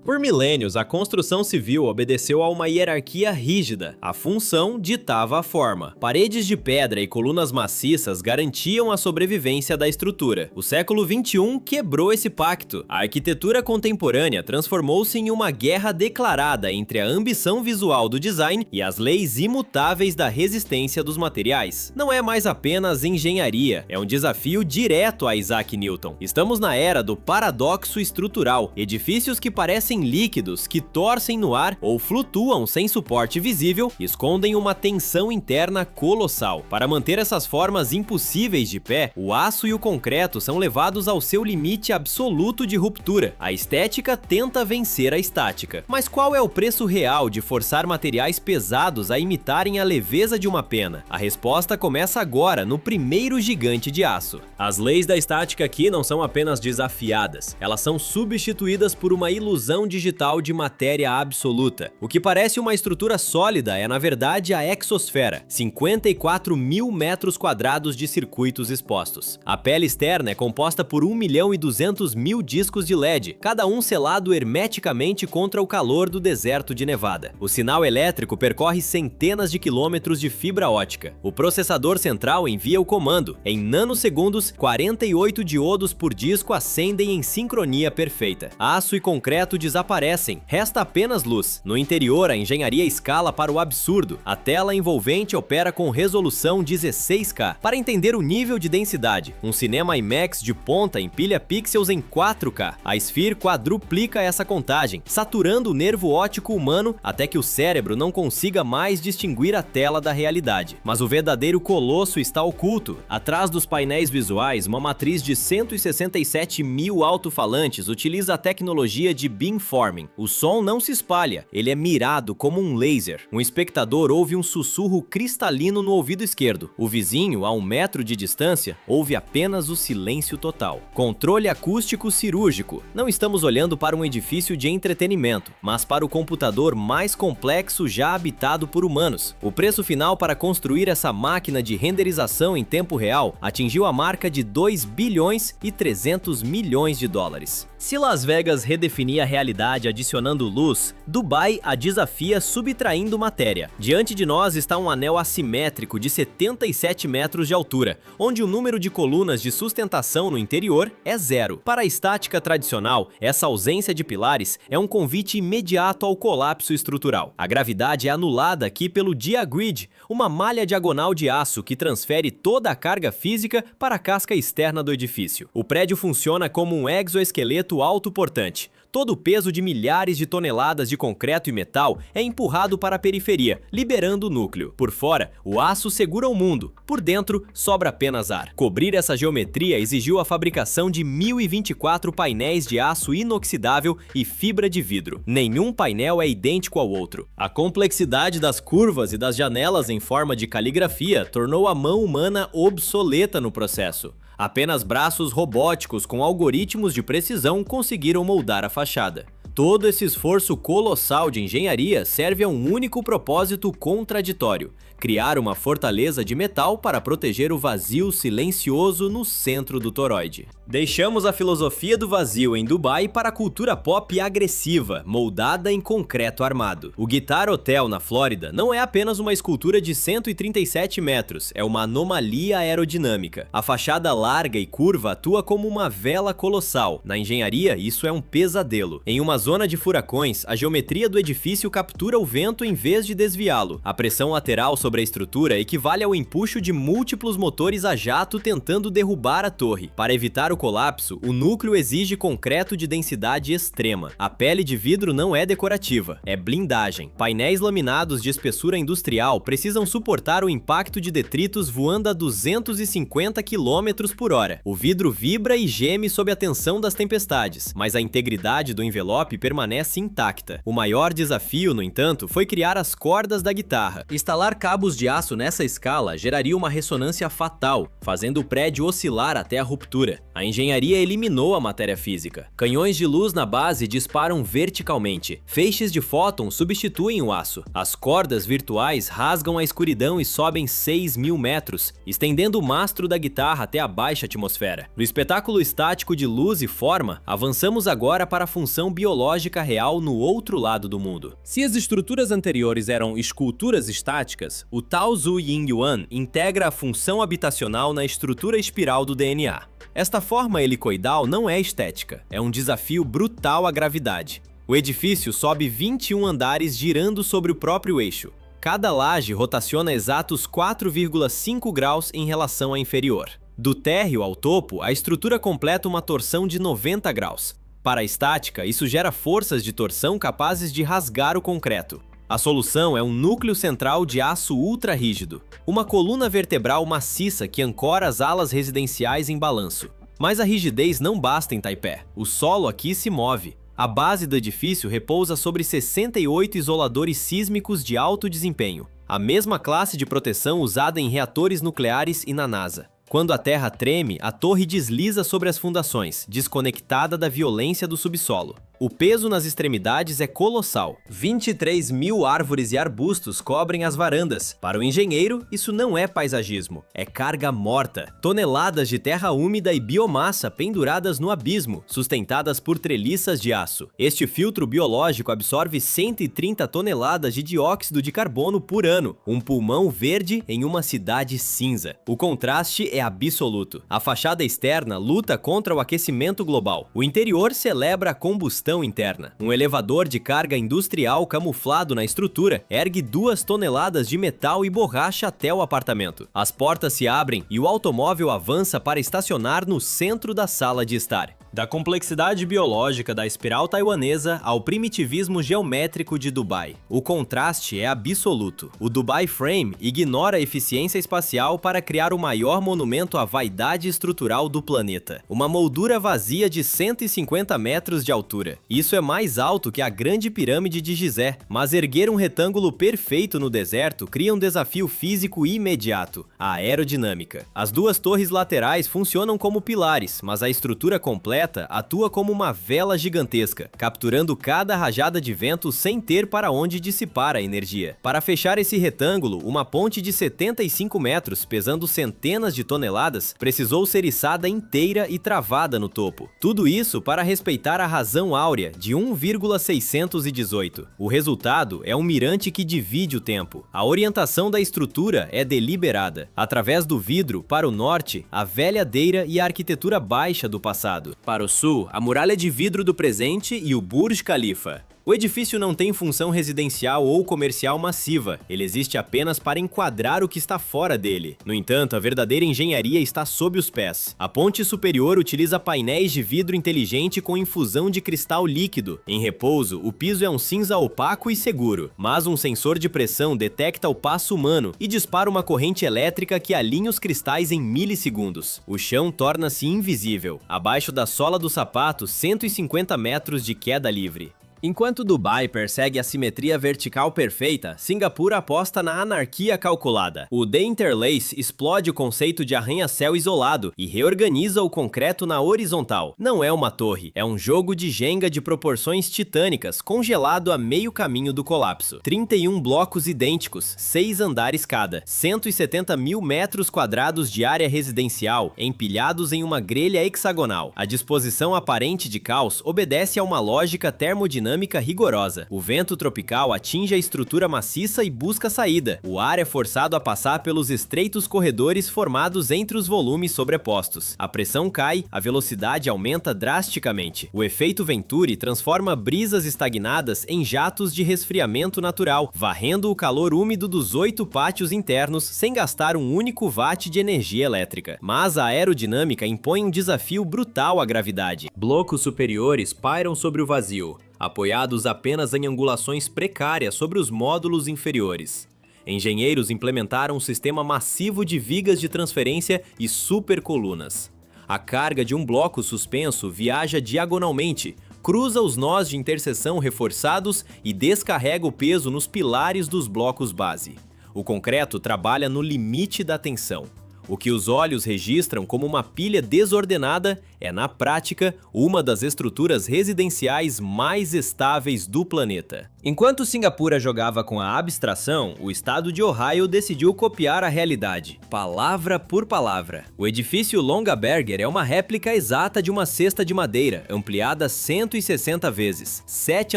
Por milênios, a construção civil obedeceu a uma hierarquia rígida. A função ditava a forma. Paredes de pedra e colunas maciças garantiam a sobrevivência da estrutura. O século XXI quebrou esse pacto. A arquitetura contemporânea transformou-se em uma guerra declarada entre a ambição visual do design e as leis imutáveis da resistência dos materiais. Não é mais apenas engenharia, é um desafio direto a Isaac Newton. Estamos na era do paradoxo estrutural. Edifícios que parecem líquidos, que torcem no ar ou flutuam sem suporte visível, escondem uma tensão interna colossal. Para manter essas formas impossíveis de pé, o aço e o concreto são levados ao seu limite absoluto de ruptura. A estética tenta vencer a estática. Mas qual é o preço real de forçar materiais pesados a imitarem a leveza de uma pena? A resposta começa agora, no primeiro gigante de aço. As leis da estática aqui não são apenas desafiadas, elas são substituídas por uma ilusão digital de matéria absoluta. O que parece uma estrutura sólida é, na verdade, a exosfera, 54 mil metros quadrados de circuitos expostos. A pele externa é composta por 1.200.000 discos de LED, cada um selado hermeticamente contra o calor do deserto de Nevada. O sinal elétrico percorre centenas de quilômetros de fibra ótica. O processador central envia o comando. Em nanosegundos, 48 diodos por disco acendem em sincronia perfeita. Aço e concreto desaparecem, resta apenas luz. No interior, a engenharia escala para o absurdo. A tela envolvente opera com resolução 16K. Para entender o nível de densidade, um cinema IMAX de ponta empilha pixels em 4K. A Sphere quadruplica essa contagem, saturando o nervo óptico humano até que o cérebro não consiga mais distinguir a tela da realidade. Mas o verdadeiro colosso está oculto. Atrás dos painéis visuais, uma matriz de 167 mil alto-falantes utiliza a tecnologia de beamforming. O som não se espalha, ele é mirado como um laser. Um espectador ouve um sussurro cristalino no ouvido esquerdo. O vizinho, a 1 metro de distância, ouve apenas o silêncio total. Controle acústico cirúrgico. Não estamos olhando para um edifício de entretenimento, mas para o computador mais complexo já habitado por humanos. O preço final para construir essa máquina de renderização em tempo real atingiu a marca de 2 bilhões e 300 milhões de dólares. Se Las Vegas redefinir a realidade adicionando luz, Dubai a desafia subtraindo matéria. Diante de nós está um anel assimétrico de 77 metros de altura, onde o número de colunas de sustentação no interior é 0. Para a estática tradicional, essa ausência de pilares é um convite imediato ao colapso estrutural. A gravidade é anulada aqui pelo Dia-Grid, uma malha diagonal de aço que transfere toda a carga física para a casca externa do edifício. O prédio funciona como um exoesqueleto autoportante. Todo o peso de milhares de toneladas de concreto e metal é empurrado para a periferia, liberando o núcleo. Por fora, o aço segura o mundo. Por dentro, sobra apenas ar. Cobrir essa geometria exigiu a fabricação de 1.024 painéis de aço inoxidável e fibra de vidro. Nenhum painel é idêntico ao outro. A complexidade das curvas e das janelas em forma de caligrafia tornou a mão humana obsoleta no processo. Apenas braços robóticos com algoritmos de precisão conseguiram moldar a fachada. Todo esse esforço colossal de engenharia serve a um único propósito contraditório: criar uma fortaleza de metal para proteger o vazio silencioso no centro do toroide. Deixamos a filosofia do vazio em Dubai para a cultura pop agressiva, moldada em concreto armado. O Guitar Hotel, na Flórida, não é apenas uma escultura de 137 metros, é uma anomalia aerodinâmica. A fachada larga e curva atua como uma vela colossal. Na engenharia, isso é um pesadelo. Em uma zona de furacões, a geometria do edifício captura o vento em vez de desviá-lo. A pressão lateral sobre a estrutura equivale ao empuxo de múltiplos motores a jato tentando derrubar a torre. Para evitar o colapso, o núcleo exige concreto de densidade extrema. A pele de vidro não é decorativa, é blindagem. Painéis laminados de espessura industrial precisam suportar o impacto de detritos voando a 250 km por hora. O vidro vibra e geme sob a tensão das tempestades, mas a integridade do envelope permanece intacta. O maior desafio, no entanto, foi criar as cordas da guitarra. Instalar cabos de aço nessa escala geraria uma ressonância fatal, fazendo o prédio oscilar até a ruptura. A A engenharia eliminou a matéria física. Canhões de luz na base disparam verticalmente. Feixes de fótons substituem o aço. As cordas virtuais rasgam a escuridão e sobem 6.000 metros, estendendo o mastro da guitarra até a baixa atmosfera. No espetáculo estático de luz e forma, avançamos agora para a função biológica real no outro lado do mundo. Se as estruturas anteriores eram esculturas estáticas, o Tao Zu Yin Yuan integra a função habitacional na estrutura espiral do DNA. Esta forma helicoidal não é estética, é um desafio brutal à gravidade. O edifício sobe 21 andares girando sobre o próprio eixo. Cada laje rotaciona exatos 4,5 graus em relação à inferior. Do térreo ao topo, a estrutura completa uma torção de 90 graus. Para a estática, isso gera forças de torção capazes de rasgar o concreto. A solução é um núcleo central de aço ultra rígido, uma coluna vertebral maciça que ancora as alas residenciais em balanço. Mas a rigidez não basta em Taipei. O solo aqui se move. A base do edifício repousa sobre 68 isoladores sísmicos de alto desempenho, a mesma classe de proteção usada em reatores nucleares e na NASA. Quando a terra treme, a torre desliza sobre as fundações, desconectada da violência do subsolo. O peso nas extremidades é colossal. 23.000 árvores e arbustos cobrem as varandas. Para o engenheiro, isso não é paisagismo, é carga morta. Toneladas de terra úmida e biomassa penduradas no abismo, sustentadas por treliças de aço. Este filtro biológico absorve 130 toneladas de dióxido de carbono por ano, um pulmão verde em uma cidade cinza. O contraste é absoluto. A fachada externa luta contra o aquecimento global. O interior celebra a combustão interna. Um elevador de carga industrial camuflado na estrutura ergue 2 toneladas de metal e borracha até o apartamento. As portas se abrem e o automóvel avança para estacionar no centro da sala de estar. Da complexidade biológica da espiral taiwanesa ao primitivismo geométrico de Dubai, o contraste é absoluto. O Dubai Frame ignora a eficiência espacial para criar o maior monumento à vaidade estrutural do planeta. Uma moldura vazia de 150 metros de altura. Isso é mais alto que a Grande Pirâmide de Gizé, mas erguer um retângulo perfeito no deserto cria um desafio físico imediato: a aerodinâmica. As 2 torres laterais funcionam como pilares, mas a estrutura completa atua como uma vela gigantesca, capturando cada rajada de vento sem ter para onde dissipar a energia. Para fechar esse retângulo, uma ponte de 75 metros, pesando centenas de toneladas, precisou ser içada inteira e travada no topo. Tudo isso para respeitar a razão áurea de 1,618. O resultado é um mirante que divide o tempo. A orientação da estrutura é deliberada. Através do vidro, para o norte, a velhadeira e a arquitetura baixa do passado. Para o sul, a muralha de vidro do presente e o Burj Khalifa. O edifício não tem função residencial ou comercial massiva, ele existe apenas para enquadrar o que está fora dele. No entanto, a verdadeira engenharia está sob os pés. A ponte superior utiliza painéis de vidro inteligente com infusão de cristal líquido. Em repouso, o piso é um cinza opaco e seguro, mas um sensor de pressão detecta o passo humano e dispara uma corrente elétrica que alinha os cristais em milissegundos. O chão torna-se invisível. Abaixo da sola do sapato, 150 metros de queda livre. Enquanto Dubai persegue a simetria vertical perfeita, Singapura aposta na anarquia calculada. O The Interlace explode o conceito de arranha-céu isolado e reorganiza o concreto na horizontal. Não é uma torre, é um jogo de Jenga de proporções titânicas, congelado a meio caminho do colapso. 31 blocos idênticos, 6 andares cada, 170.000 metros quadrados de área residencial, empilhados em uma grelha hexagonal. A disposição aparente de caos obedece a uma lógica termodinâmica rigorosa. O vento tropical atinge a estrutura maciça e busca saída. O ar é forçado a passar pelos estreitos corredores formados entre os volumes sobrepostos. A pressão cai, a velocidade aumenta drasticamente. O efeito Venturi transforma brisas estagnadas em jatos de resfriamento natural, varrendo o calor úmido dos 8 pátios internos sem gastar um único watt de energia elétrica. Mas a aerodinâmica impõe um desafio brutal à gravidade. Blocos superiores pairam sobre o vazio, apoiados apenas em angulações precárias sobre os módulos inferiores. Engenheiros implementaram um sistema massivo de vigas de transferência e supercolunas. A carga de um bloco suspenso viaja diagonalmente, cruza os nós de interseção reforçados e descarrega o peso nos pilares dos blocos base. O concreto trabalha no limite da tensão. O que os olhos registram como uma pilha desordenada é, na prática, uma das estruturas residenciais mais estáveis do planeta. Enquanto Singapura jogava com a abstração, o estado de Ohio decidiu copiar a realidade, palavra por palavra. O edifício Longaberger é uma réplica exata de uma cesta de madeira, ampliada 160 vezes, 7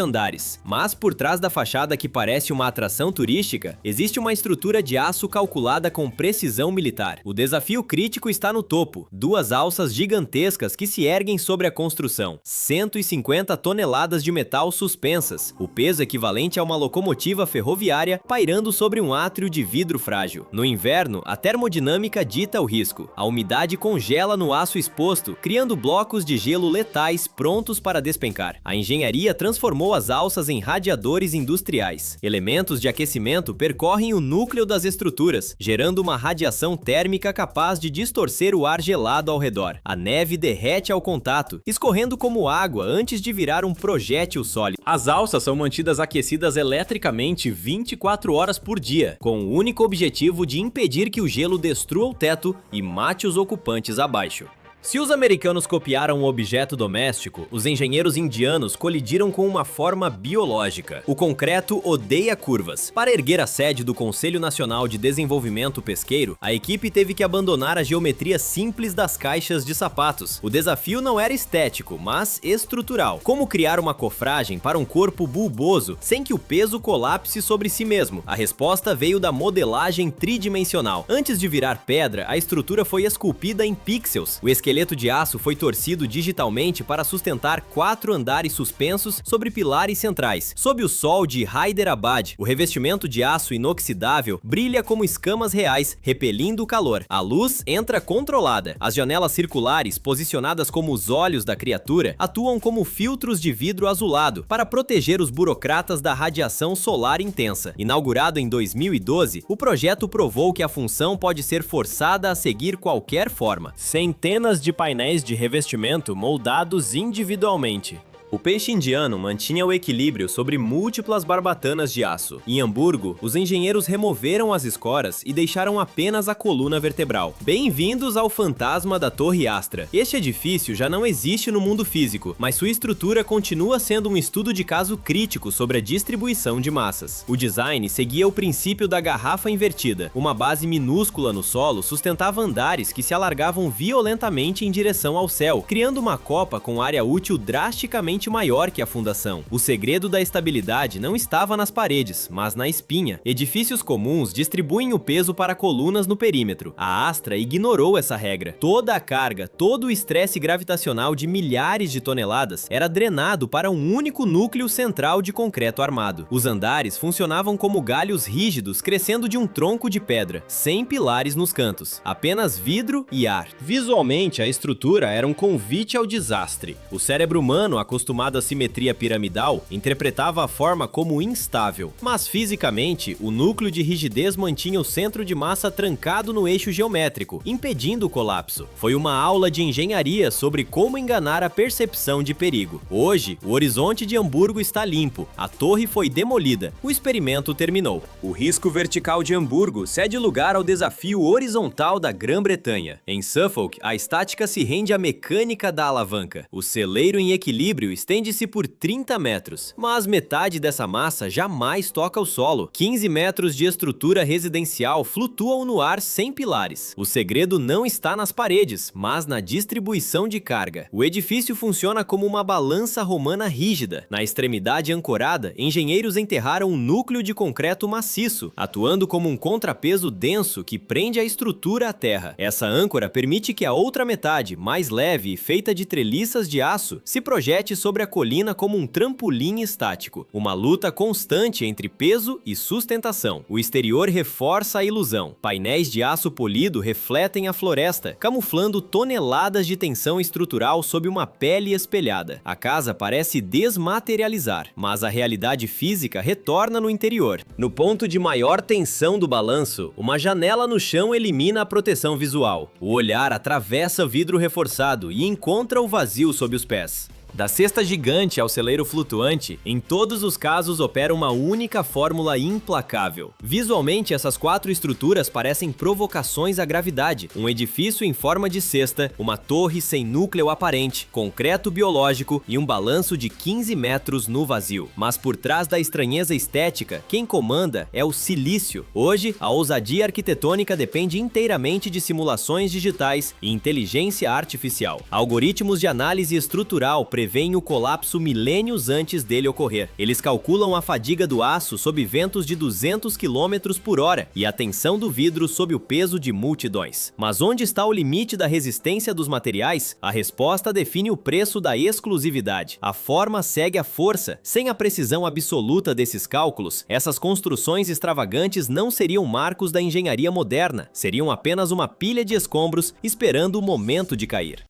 andares. Mas por trás da fachada que parece uma atração turística, existe uma estrutura de aço calculada com precisão militar. O desafio crítico está no topo, 2 alças gigantescas que se erguem sobre a construção, 150 toneladas de metal suspensas, o peso equivalente a uma locomotiva ferroviária pairando sobre um átrio de vidro frágil. No inverno, a termodinâmica dita o risco. A umidade congela no aço exposto, criando blocos de gelo letais prontos para despencar. A engenharia transformou as alças em radiadores industriais. Elementos de aquecimento percorrem o núcleo das estruturas, gerando uma radiação térmica capaz de distorcer o ar gelado ao redor. A neve derrete ao contato, escorrendo como água antes de virar um projétil sólido. As alças são mantidas aquecidas eletricamente 24 horas por dia, com o único objetivo de impedir que o gelo destrua o teto e mate os ocupantes abaixo. Se os americanos copiaram um objeto doméstico, os engenheiros indianos colidiram com uma forma biológica. O concreto odeia curvas. Para erguer a sede do Conselho Nacional de Desenvolvimento Pesqueiro, a equipe teve que abandonar a geometria simples das caixas de sapatos. O desafio não era estético, mas estrutural. Como criar uma cofragem para um corpo bulboso sem que o peso colapse sobre si mesmo? A resposta veio da modelagem tridimensional. Antes de virar pedra, a estrutura foi esculpida em pixels. O esqueleto de aço foi torcido digitalmente para sustentar 4 andares suspensos sobre pilares centrais. Sob o sol de Hyderabad, o revestimento de aço inoxidável brilha como escamas reais, repelindo o calor. A luz entra controlada. As janelas circulares, posicionadas como os olhos da criatura, atuam como filtros de vidro azulado para proteger os burocratas da radiação solar intensa. Inaugurado em 2012, o projeto provou que a função pode ser forçada a seguir qualquer forma. Centenas de painéis de revestimento moldados individualmente. O peixe indiano mantinha o equilíbrio sobre múltiplas barbatanas de aço. Em Hamburgo, os engenheiros removeram as escoras e deixaram apenas a coluna vertebral. Bem-vindos ao fantasma da Torre Astra. Este edifício já não existe no mundo físico, mas sua estrutura continua sendo um estudo de caso crítico sobre a distribuição de massas. O design seguia o princípio da garrafa invertida. Uma base minúscula no solo sustentava andares que se alargavam violentamente em direção ao céu, criando uma copa com área útil drasticamente maior que a fundação. O segredo da estabilidade não estava nas paredes, mas na espinha. Edifícios comuns distribuem o peso para colunas no perímetro. A Astra ignorou essa regra. Toda a carga, todo o estresse gravitacional de milhares de toneladas era drenado para um único núcleo central de concreto armado. Os andares funcionavam como galhos rígidos crescendo de um tronco de pedra, sem pilares nos cantos, apenas vidro e ar. Visualmente, a estrutura era um convite ao desastre. O cérebro humano, acostumado à simetria piramidal, interpretava a forma como instável, mas fisicamente, o núcleo de rigidez mantinha o centro de massa trancado no eixo geométrico, impedindo o colapso. Foi uma aula de engenharia sobre como enganar a percepção de perigo. Hoje, o horizonte de Hamburgo está limpo, a torre foi demolida, o experimento terminou. O risco vertical de Hamburgo cede lugar ao desafio horizontal da Grã-Bretanha. Em Suffolk, a estática se rende à mecânica da alavanca. O celeiro em equilíbrio estende-se por 30 metros, mas metade dessa massa jamais toca o solo. 15 metros de estrutura residencial flutuam no ar sem pilares. O segredo não está nas paredes, mas na distribuição de carga. O edifício funciona como uma balança romana rígida. Na extremidade ancorada, engenheiros enterraram um núcleo de concreto maciço, atuando como um contrapeso denso que prende a estrutura à terra. Essa âncora permite que a outra metade, mais leve e feita de treliças de aço, se projete sobre a colina como um trampolim estático. Uma luta constante entre peso e sustentação. O exterior reforça a ilusão. Painéis de aço polido refletem a floresta, camuflando toneladas de tensão estrutural sob uma pele espelhada. A casa parece desmaterializar, mas a realidade física retorna no interior. No ponto de maior tensão do balanço, uma janela no chão elimina a proteção visual. O olhar atravessa vidro reforçado e encontra o vazio sob os pés. Da cesta gigante ao celeiro flutuante, em todos os casos opera uma única fórmula implacável. Visualmente, essas 4 estruturas parecem provocações à gravidade. Um edifício em forma de cesta, uma torre sem núcleo aparente, concreto biológico e um balanço de 15 metros no vazio. Mas por trás da estranheza estética, quem comanda é o silício. Hoje, a ousadia arquitetônica depende inteiramente de simulações digitais e inteligência artificial. Algoritmos de análise estrutural preveem o colapso milênios antes dele ocorrer. Eles calculam a fadiga do aço sob ventos de 200 km por hora e a tensão do vidro sob o peso de multidões. Mas onde está o limite da resistência dos materiais? A resposta define o preço da exclusividade. A forma segue a força. Sem a precisão absoluta desses cálculos, essas construções extravagantes não seriam marcos da engenharia moderna, seriam apenas uma pilha de escombros esperando o momento de cair.